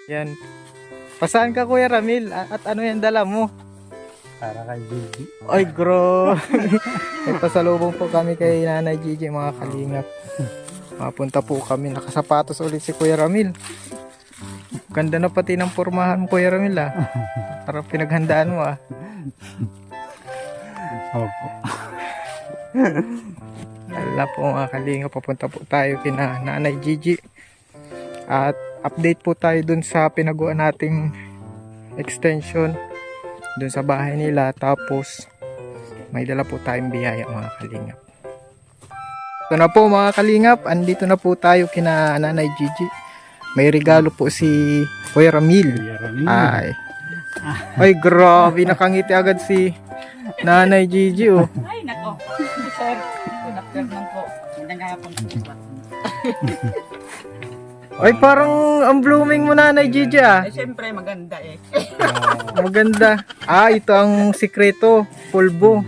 Yan. Pasaan ka Kuya Ramil? At ano yan dala mo? Para kay Gigi. Ay bro. May pasalubong po kami kay Nanay Gigi mga kalingap. Mapunta po kami. Nakasapatos ulit si Kuya Ramil. Ganda na pati ng pormahan mo Kuya Ramil ah. Parang pinaghandaan mo ah. Opo. Wala po mga kalingap. Papunta po tayo kina Nanay Gigi. At update po tayo dun sa pinagawa nating extension dun sa bahay nila, tapos may dala po tayong biyaya mga kalingap. Ito na po mga kalingap, andito na po tayo kina Nanay Gigi. May regalo po si Kuya Ramil. Ay grabe, nakangiti agad si Nanay Gigi oh. Ay nako, sir, good afternoon po. Magandang hapon po. Ay parang ang blooming mo Nanay Gigi ah. Eh syempre maganda eh. Maganda. Ito ang sikreto, pulbo.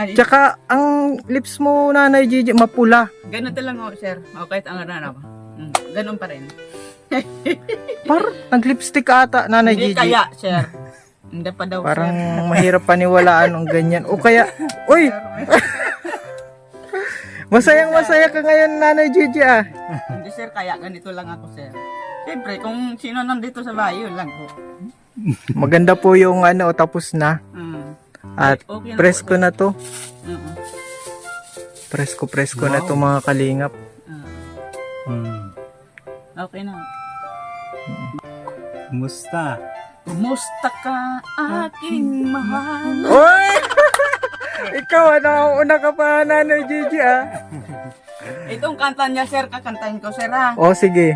Ay, Tsaka ang lips mo Nanay Gigi mapula. ganun lang ako sir. O kahit ang ano ako. Ganun pa rin. Parang nag-lipstick ata Nanay Hindi Gigi. kaya sir. Hindi pa daw Parang sir. mahirap paniwalaan ang ganyan. O kaya, uy! Masayang masaya ka ngayon Nanay Gigi ah. Hindi sir, kaya ganito lang ako sir. Siyempre, kung sino nandito sa bahay, yun lang po. Maganda po yung ano, tapos na. At Okay na presko po, na to. Oo. Presko na to mga kalingap. Okay na. Kumusta? Kumusta ka, aking mahal? Uy! Ikaw una ka pa Nanay Gigi ah. Itong kanta niya sir, kakantahin ko sir ha. O sige.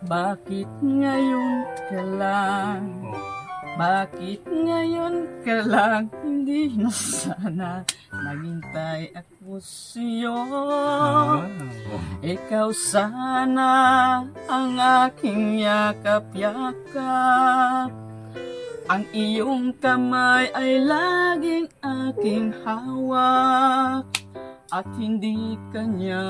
Bakit ngayon ka lang? Bakit ngayon ka lang? Hindi na sana naghintay ako sa'yo. Ikaw sana ang aking yakap-yakap. Ang iyong kamay ay laging aking hawak. At hindi kanya,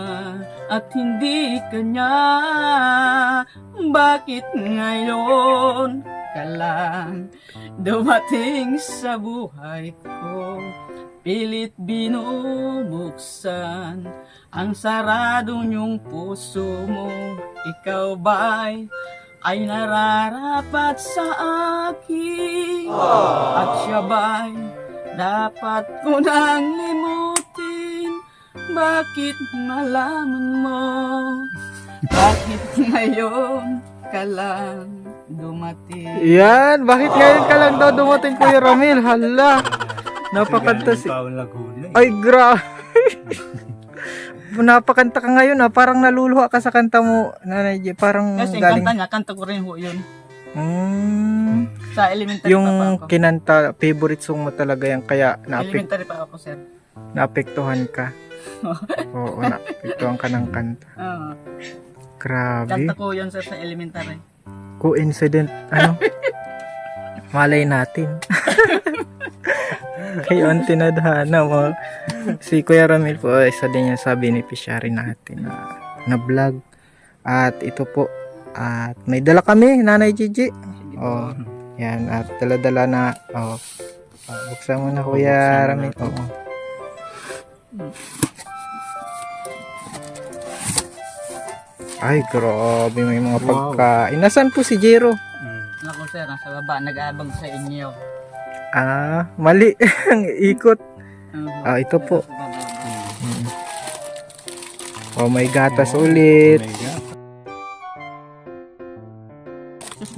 bakit ngayon ka lang dumating sa buhay ko? Pilit binubuksan ang sarado niyong puso mo. Ikaw ba'y ay nararapat sa akin? At siya ba'y dapat ko nang limutin? Bakit malaman mo? Bakit ngayon ka lang dumating? Yan, bakit ngayon ka lang daw dumating Kuya Ramil? Hala. Napakanta si... Laguna. Ay, napakanta ka ngayon ah. Parang naluluha ka sa kanta mo, Nanay Gigi. Parang Kasi galing... kanta niya, kanta ko rin ho yun. Sa elementary pa Yung ako. kinanta, favorite song mo talaga yan. Kaya Elementary pa ako, sir. naapektuhan ka. Oo, naapektuhan ka ng kanta. Oo. Grabe. Kanta ko yun, sir, sa elementary. Coincident. Ano? Malay natin. Ngayon, tinadhana mo. Si Kuya Ramil po, isa din yan sa beneficiary natin na vlog. At ito po, at may dala kami, Nanay Gigi. Oh, yan. At dala-dala na, buksan mo na Kuya Ramil. Oo. Ay, grabe, may mga pagkain. Nasaan po si Jero? Ako, sir, nasa baba, nag-aabang sa inyo. Mali. Ang ikot. Ito po. Nasa baba. Oh, may gatas ulit.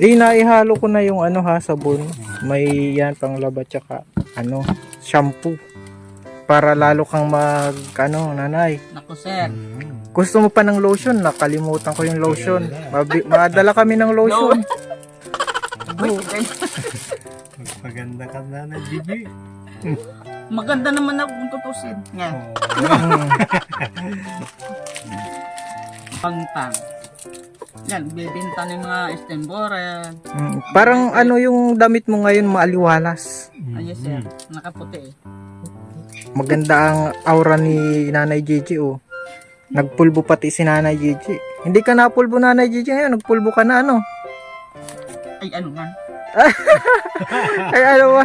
Naihalo ko na yung sabon. May yan pang laba tsaka shampoo. Para lalo kang nanay. Naku, sir. Gusto mo pa ng lotion? Nakalimutan ko yung lotion. Madala kami ng lotion. Maganda ka na Gigi. Maganda naman ako kung tutusin. Nga. Pangtang. Yan, bibinta ng mga estembora. Parang yung damit mo ngayon maaliwalas. Ayun, sir. Nakaputi eh. Maganda ang aura ni Nanay Gigi oh. Nagpulbo pati si Nanay Gigi. Hindi ka napulbo Nanay Gigi ngayon, nagpulbo ka na Ay, ano man. Ay, ano ba?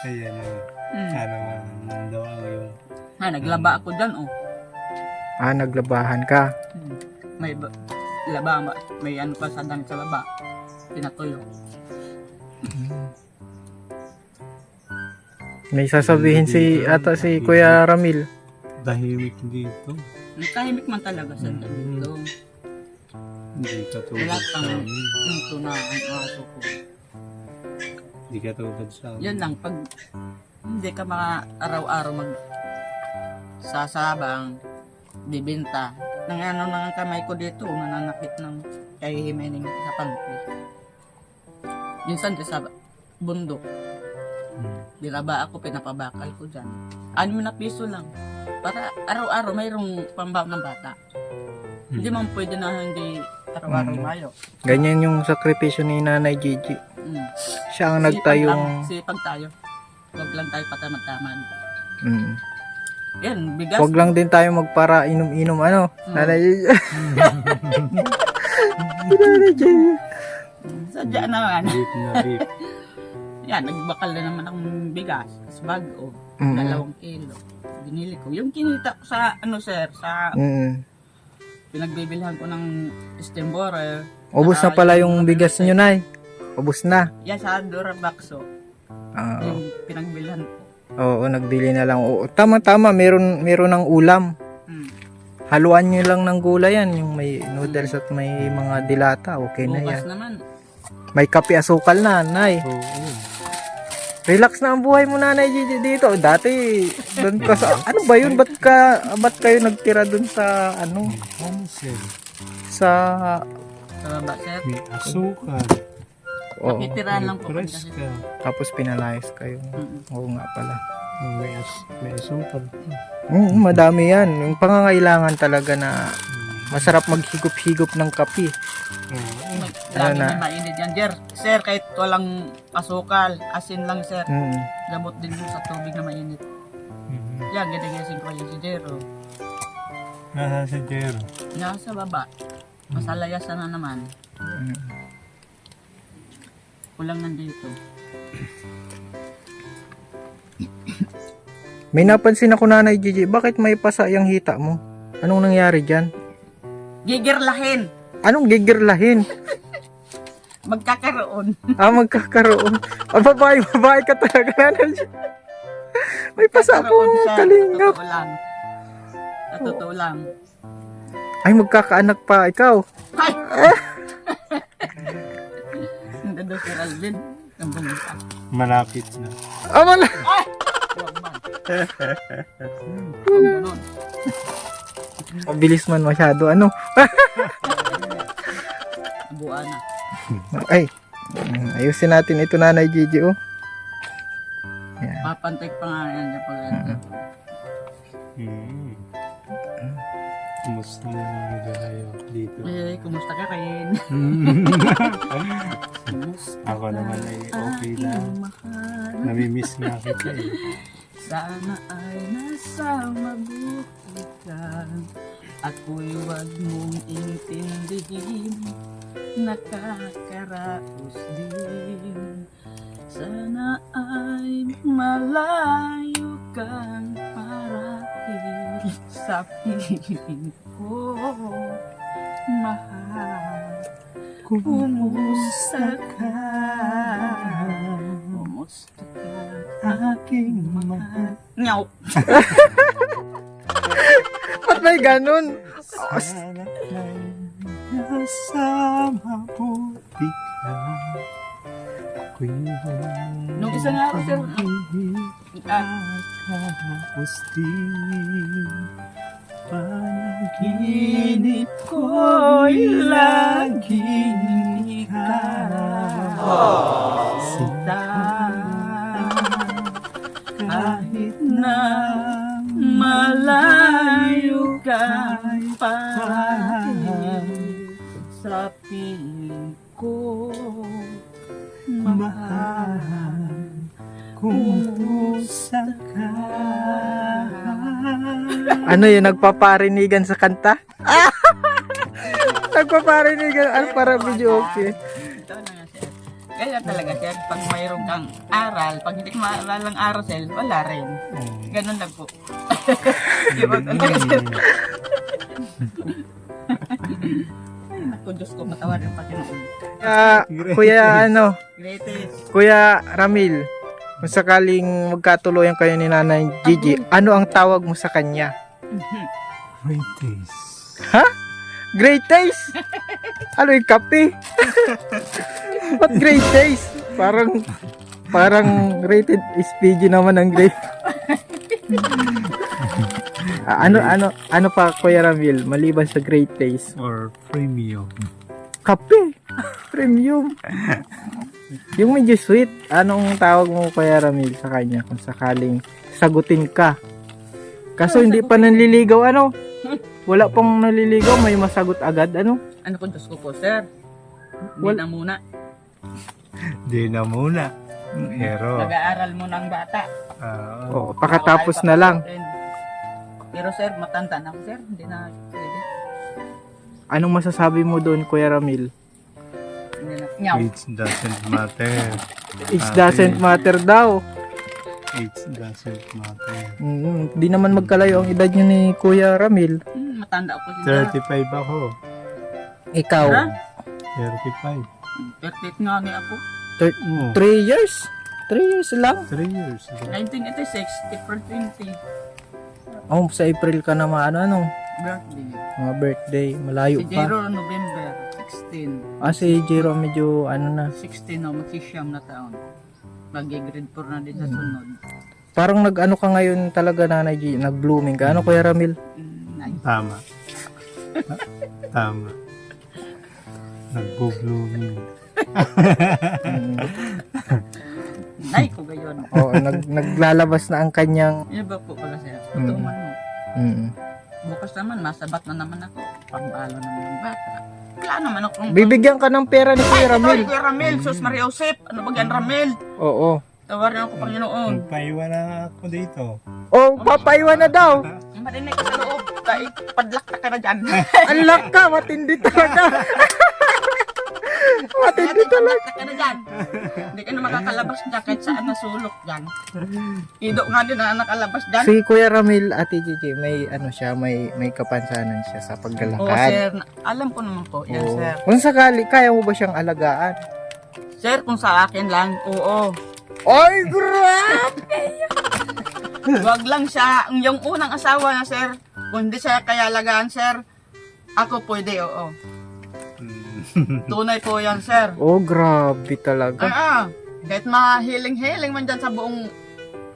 Ayan o. Hmm. Ano man daw ang yung Naglaba ako dyan, oh. Naglabahan ka. Hmm. Laba, may ano pa sa damit sa baba. Pinatuyo. May sasabihin si Kuya Ramil. tahimik dito. Tahimik man talaga sa dito. Hindi ka Wala tulad sa kang amin. punto na ang aso ko. Hindi ka tulad sa amin. Yan lang, pag hindi ka araw-araw sasabang, bibenta. Nang ano ng kamay ko dito, nananakit ng kahihimening sa pangkit. Minsan sa bundok, dilaba ako, pinapabakal ko dyan. 6 na piso lang. Para araw-araw mayroong pambaw ng bata. Hindi man pwede na hindi araw-araw mayo. Ganyan yung sakripisyo ni Nanay Gigi. Siya ang nagtayong... Sipag tayo. Huwag lang tayo patamad-tamad. Mm. Yan, bigas. Huwag lang din tayo magpara inom-inom Nanay Gigi. Nanay Gigi. Sadya naman. Beef na beef. Yan, nagbakal na naman akong bigas. Tapos bago, Mm. 2 kilo. Binili ko. Yung kinita ko sa, sa pinagbibilhan ko ng Stembore. Ubus na pala yung bigas nyo, Nay. Ubus na. Yan, sa Durabaxo. Yung pinagbilhan ko. Oo, nagbili na lang. Oo, tama-tama, meron ng ulam. Haluan nyo lang ng gulay yan. Yung may noodles at may mga dilata. Okay na Bukas yan. naman. May kape asukal na, Nay. Oo. Relax na ang buhay mo, Nanay Gigi, dito. Dati, doon ka sa... Ano ba yun? Ba't kayo nagtira doon sa, Homestead. sa... Sa baba, sir. May asukal. Oo. Nakitirahan lang po. May kasi. preska. Tapos pinalayas kayo. Oo nga pala. May asukal. Madami yan. Yung pangangailangan talaga na masarap maghigop-higop ng kape. Lagi na mainit yan, sir. Kahit walang asukal, asin lang, sir. Gamot din mo sa tubig na mainit. Yan, ginigising ko yung si Jero. Nasa si Jero. Nasa baba. Masalayasan na naman. Kulang nandito. May napansin ako, Nanay Gigi, bakit may pasa yung hita mo? Anong nangyari dyan? Gigirlahin! Anong gigirlahin? Magkakaroon. Magkakaroon. Babae ka talaga, Nanay Gigi. May pasa po, Magkakaroon siya. kalingap. Sa totoo lang. Ay, magkakaanak pa ikaw. Ay! Nandun si Alvin. Ang bumita. Malapit na. Wala. Huwag man. Ang ganun. Mabilis man masyado. Buwan na. Ay, ayusin natin ito, Nanay Gigi, oh. Yan. Papantay pa nga yan. Kumusta na kayo dito? Kumusta ka kayo? Ako naman ay okay lang. Namimiss nga kita eh. Sana ay nasa mabuti ka. Ako'y wag mong intindihin. Nakakaraos din. Sana ay malayo kang parating sa piling ko. Mahal, kumusta ka? Kumusta ka? Aking mahal. Nyaw! Ba't may ganun? Sana ay nasa mabuti ka. Ako'y Nung isa nga ako, sir, nakakapos din. panaginip ko'y laging ikaw. Sinta, kahit na malayo ka parati sa piling ko. Mahal, Kumusta ka? Ano yun, nagpaparinigan sa kanta? nagpaparinig. Ano para video okay? Ito na nga, sir. Kaya talaga, sir, pag mayroon kang aral, pag hindi ka maalala ng aral, sir, wala rin. Ganun lang po. Di ba talaga, sir? Ay, naku, Diyos ko, matawarin pa Panginoon. Kuya ano, Greatest. Kuya Ramil, kung sakaling magkatuloyan kayo ni Nanay Gigi, ano ang tawag mo sa kanya? Great taste. Ha? Great taste? Ano yung kape? What great taste? Parang rated SPG naman ang great. Ano pa Kuya Ramil maliban sa great taste? Or premium. Kape. Premium. Yung medyo sweet, anong tawag mo Kuya Ramil sa kanya kung sakaling sagutin ka? Kaso hindi pa nanliligaw ano? Wala pang naliligaw, may masagot agad ano? Ano po, Diyos ko po, sir? Hindi Wal- na muna. Di na muna. Pero, Nag-aaral mo ng bata. Oo, pakatapos na lang. Pero sir, matanda na ako, sir. Hindi na pwede. Anong masasabi mo doon Kuya Ramil? Hindi na. Nyaw. age doesn't matter. It Ate. doesn't matter daw. Age doesn't matter. Di naman magkalayo ang edad niyo ni Kuya Ramil. Matanda ako sila. 35 ako. Ikaw, Ha? 35. Perfect nga ni ako. 3 years? 3 years lang? 3 years. 1986, April 20. Oh, sa April ka na ano, Birthday. mga birthday, malayo Si pa. Jero, November 16. Si Jero medyo ano na. 16 na, magsisiyam na taon. Mag-grade 4 na din sa sunod. Parang nag-ano ka ngayon talaga Nanay G, nag-blooming ka. Ano Kuya Ramil? Nice. Tama. Tama. Nagbo-blooming. Nay ko gayon. Oo, naglalabas na ang kanyang Yan ba po pala sir? Totoo man mo. Bukas naman, masabat na naman ako. Pambalo naman ng bata. Wala naman akong... Bibigyan ka ng pera ni Kuya Ramil. Kuya Ramil, Sus Maria Josep. Ano ba yan, Ramil? Oo. Tawarin ako, Panginoon. Magpaiwan na ako dito. Oh, papaiwan na daw. Marinig ka sa loob. Dahil padlak ka na dyan. Alak ka, matindi talaga. Matindi talaga. Padlak ka na dyan. Hindi ka na makakalabas dyan kahit saan nasulok dyan. Ido nga din na nakalabas dyan. Si Kuya Ramil, Ate Gigi, may ano siya, may kapansanan siya sa Oo, paglalakad. sir. Alam ko naman po. Yan, Oo. sir. Kung sakali, kaya mo ba siyang alagaan? Sir, kung sa akin lang, oo. Ay, grabe! Wag lang siya, yung unang asawa na sir, kung hindi siya kaya alagaan sir, ako pwede, oo. Tunay po yan sir. Oh, grabe talaga. Kahit mahiling-hiling man dyan sa buong,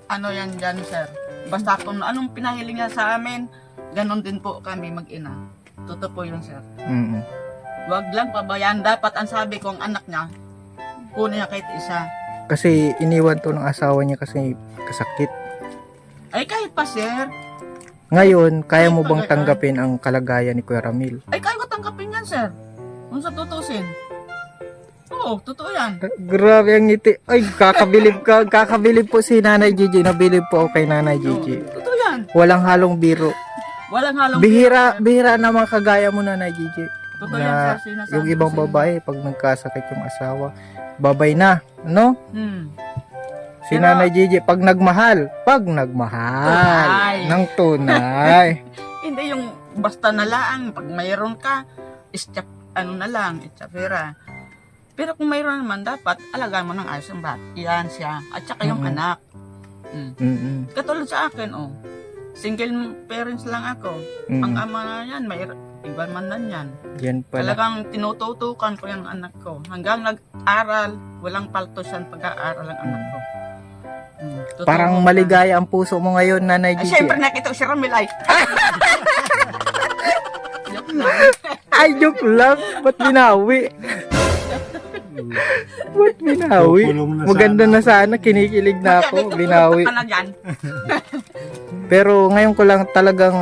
ano yan dyan sir. Basta kung anong pinahiling niya sa amin, ganon din po kami mag-ina. Totoo po yun sir. Mm. Wag lang pabayaan, dapat ang sabi ko ang anak niya, kunin niya kahit isa. Kasi iniwan to ng asawa niya kasi kasakit. Ay kahit pa sir, Ngayon, kaya mo bang tanggapin ang kalagayan ni Kuya Ramil? ay kaya ko tanggapin yan sir. Kung sa tutusin. Oo, totoo yan. Grabe ang ngiti. Ay, kakabilib ka. Kakabilib po si Nanay Gigi. Nabilib po ako kay Nanay Gigi. Totoo yan. Walang halong biro. Walang halong Bihira naman kagaya mo Nanay Gigi. Totoo Na yan, sir. Sinasabi yung ko ibang sa inyo. babae, pag nagkasakit yung asawa, babay na. No? Si Pero- Nanay Gigi, pag nagmahal Tunay. ng tunay. Hindi yung basta na lang. Pag mayroon ka, ano na lang, itsapera. Pero kung mayroon naman, dapat alagaan mo ng ayos ang bat. Yan siya. At saka yung Mhm. anak. Mm-mm. Katulad sa akin, oh. Single parents lang ako. Mm-mm. Ang ama na yan, may iba man lang yan. Yan pala. Talagang tinututukan ko yung anak ko. Hanggang nag-aral, walang paltos yan pag-aaral ang anak ko. Totoo Parang yan. maligaya ang puso mo ngayon, Nanay Ay, Gigi. syempre nakita ko si Ramil ay. Joke lang. Ay, joke lang. Ba't binawi? Ba't binawi? Kukulong na Maganda sana. na sana. Kinikilig na ako. Binawi. Ka na dyan. Pero ngayon ko lang talagang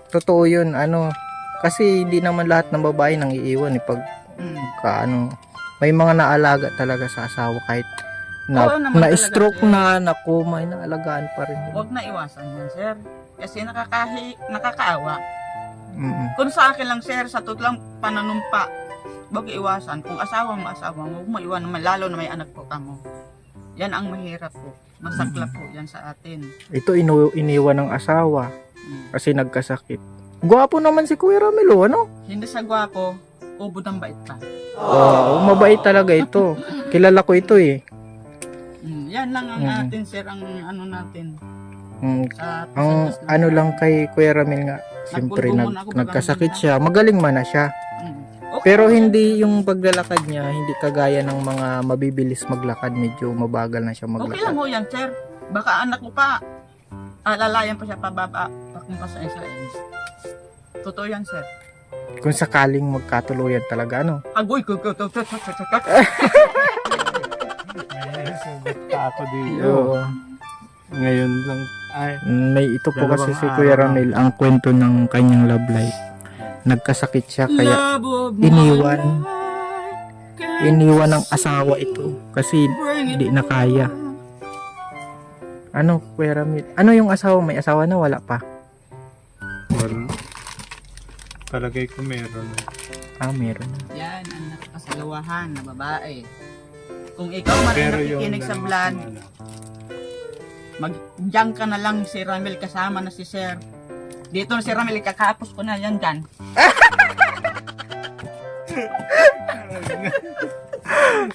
totoo yun. Ano, kasi hindi naman lahat ng babae nang iiwan. Pag may mga naalaga talaga sa asawa kahit Oo naman na-stroke talaga, na, nakumay, naalagaan pa rin. Huwag na iwasan yan, sir. Kasi nakakaawa. Kung sa akin lang, sir, sa totoo lang pananumpa, wag iwasan. Kung asawa mo, huwag mo iwan naman, lalo na may anak po kamo. Yan ang mahirap po. Masakla po yan sa atin. Ito iniwan ng asawa Mm. kasi nagkasakit. Gwapo naman si Kuya Ramil, ano? Hindi sa gwapo, ubod ang bait pa. Oo, mabait talaga ito. Kilala ko ito eh. Yan lang ang Mm. atin, sir, ang ano natin. Sa Ang pasensya ano na- lang kay Kuya Ramil nga, siyempre Nagpulbungan ako, bagang nagkasakit hindi siya. Magaling man na siya. Okay, Pero okay. hindi yung paglalakad niya, hindi kagaya ng mga mabibilis maglakad. Medyo mabagal na siya Okay lang maglakad. ho yan, sir. Baka anak ko pa, alalayan pa siya pababa, pakumpa sa Israel. Totoo yan, sir. Kung sakaling magkatuluyan talaga, ano? Agoy, Ay, sugat pa ako dito. Oo. Ngayon lang. Ay, May ito po kasi Dalawang si Kuya araw. Ramil, ang kwento ng kanyang love life. Nagkasakit siya kaya Love of my iniwan. life, iniwan ng asawa ito kasi bring it hindi na kaya. Ano, Kuya Ramil? Ano yung asawa? May asawa na? Wala pa? well, palagay ko meron. Ah, meron na. Yan, ang nakasalawahan na babae. Kung ikaw man ay Pero yung nakikinig sa dalawa vlog, ko wala. diyan ka na lang si Ramil kasama na si Sir. Dito na si Ramil, kakapos ko na yan dyan.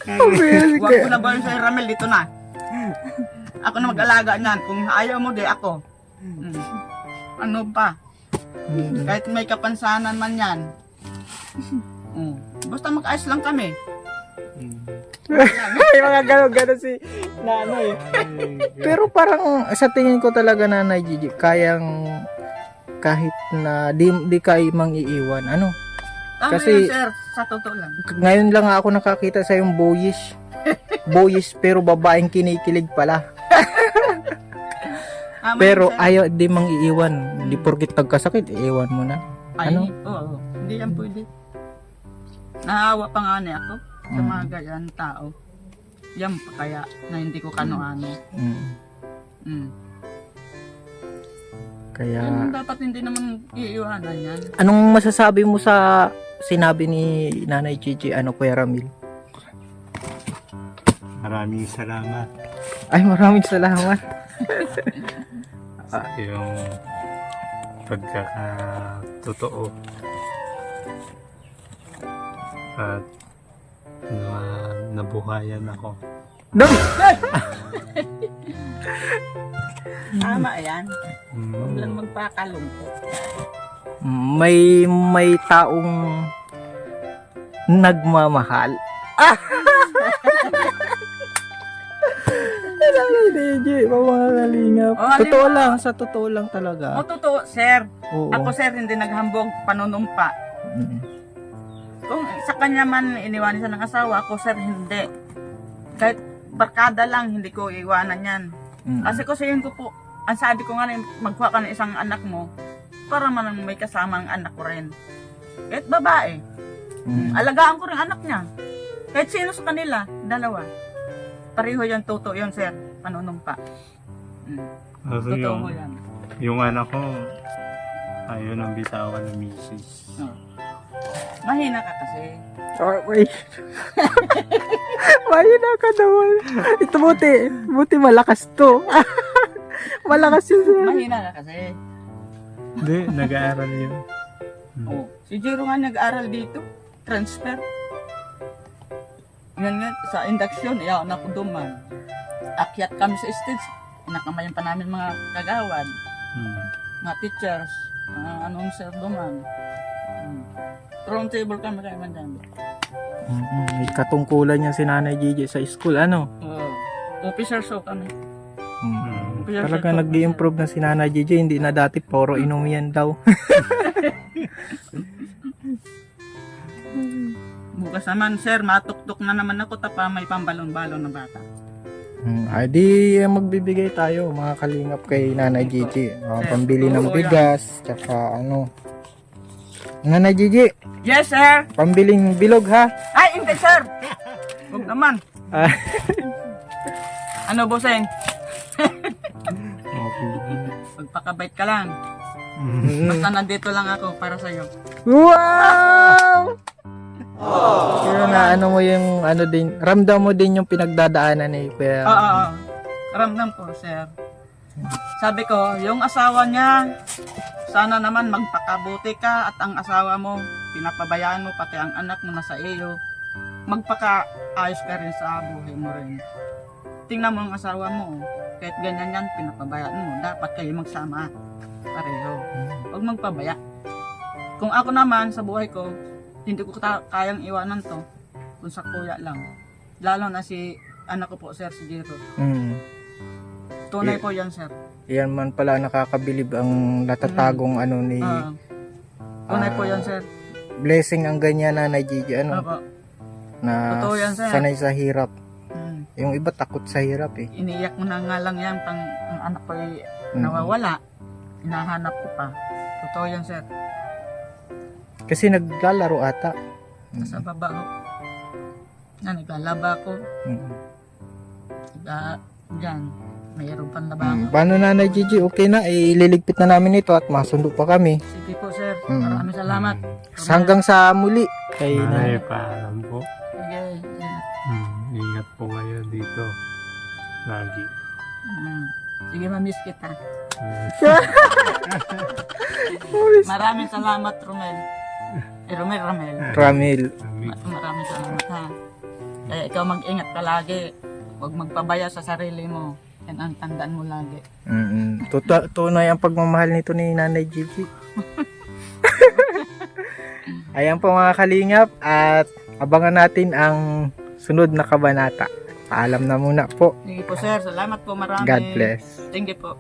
Huwag ko na ba si Ramil, dito na. Ako na mag-alaga niyan. Kung ayaw mo, di ako. Ano pa? Kahit may kapansanan man yan. Basta mag-ayos lang kami. May mga gano'n si nanay. Pero parang sa tingin ko talaga Nanay Gigi, kayang kahit na di ka mang iiwan. Ano? Tama Kasi- yun, sir. Sa totoo lang. Ngayon lang ako nakakita sa yung boyish. Boyish pero babaeng kinikilig pala. Tama Pero yun, sir. ayaw di mang iiwan. Di porkit nagkasakit, iiwan mo na. Ay, ano? Oo. Hindi yan pwede. Nahawa pa nga niya ako sa Mm. mga ganyan tao. Yan pa kaya na hindi ko kano-ano. Mm. Mm. Kaya Yan dapat hindi naman iiwanan yan. anong masasabi mo sa sinabi ni Nanay Gigi, ano Kuya Ramil? Maraming salamat. Ay, maraming salamat. Yung pagkakatotoo. At nabuhayan ako. Dami. Tama yan. Huwag Mm. lang magpakalungkot. May taong nagmamahal. Gigi, mga kalingap. Oh, Totoo halimbawa. lang, sa totoo lang talaga. O totoo, sir. Oo. Ako, sir, hindi naghambog panunumpa. Mm. Kung sa kanya man iniwanan siya ng asawa, ako, sir, hindi. Kahit barkada lang, hindi ko iwanan yan. Mm. Kasi ko sayin ko po, ang sabi ko nga rin, magkuha ka ng isang anak mo, para man may kasama ang anak ko rin. Kahit babae, Mm. alagaan ko rin anak niya. Kahit sino sa kanila, dalawa. Pareho yan, totoo yun, sir, panunumpa. Kaso Totoo mo yan. yung anak ko, ayaw ng bitawan ng misis. Mahina ka kasi. Okay. Mahina ka naman. Ito buti malakas to. Malakas yun sir. Mahina ka kasi. Hindi, nag-aaral yun. Oh, si Jiro nga nag-aral dito. Transfer. Yan nga, sa induction, ayaw na ko duman. Akyat kami sa stage. Nakamayan pa namin mga kagawad, mga teachers, announcer duman. Round table kami kayo man dyan. May katungkulan niya si Nanay Gigi sa school. Ano? Officer show kami. Officer Talaga show, nag-i-improve na si Nanay Gigi. Hindi na dati puro inom yan daw. Bukas naman, sir, matuktok na naman ako tapa may pambalon-balon ng bata. Ay di magbibigay tayo mga kalingap kay Nanay Gigi. Pambili ng bigas. Tsaka ano. Nanay Gigi, Yes, sir! pambiling bilog ha. Ay, hindi, sir! Huwag naman. Ah. Ano, bossing? Okay. Magpakabait ka lang. Basta nandito lang ako para sa'yo. Wow! Pero na ano mo yung ano din, ramdam mo din yung pinagdadaanan ni Kuya. Oo. Ramdam ko, sir. Sabi ko, yung asawa niya, sana naman magpakabuti ka at ang asawa mo, pinapabayaan mo pati ang anak mo nasa iyo. Magpakaayos ka rin sa buhay mo rin. Tingnan mo ang asawa mo, kahit ganyan yan, pinapabayaan mo. Dapat kayo magsama pareho. Huwag magpabaya. Kung ako naman sa buhay ko, hindi ko kayang iwanan to kung sa kuya lang. Lalo na si anak ko po, sir, si Jiro. Tunay po yan, sir. Yan man pala nakakabilib ang natatagong ano ni Tunay po yan, sir. blessing ang ganyan na Gigi ano Opo. na Totoo yan, sir. sanay sa hirap. Mm. Yung iba takot sa hirap eh. Iniiyak mo na nga lang yan pang ang anak ko ay nawawala. Hinahanap ko pa. Totoo yan, sir. Kasi naglalaro ata. Nasa baba ako. Naglalaba ako. Mm. Diyan. Mayroon pang labangan. Paano Nanay Gigi? Okay na, ililigpit na namin ito at masundo pa kami. Sige po, sir. Maraming salamat. Hanggang sa muli. Kay Nanay, paalam po. Sige. Ingat. Ingat po kayo dito. Lagi. Sige, mamiss kita. Maraming salamat, Romel. Romel. Ramil. Maraming salamat, ha. Kaya ikaw mag-ingat ka lagi. Huwag magpabaya sa sarili mo. Yan ang tandaan mo lagi. Tunay ang pagmamahal nito ni Nanay Gigi. Ayan po mga kalingap at abangan natin ang sunod na kabanata. Paalam na muna po. Sige po, sir. Salamat po marami. God bless. Thank you po.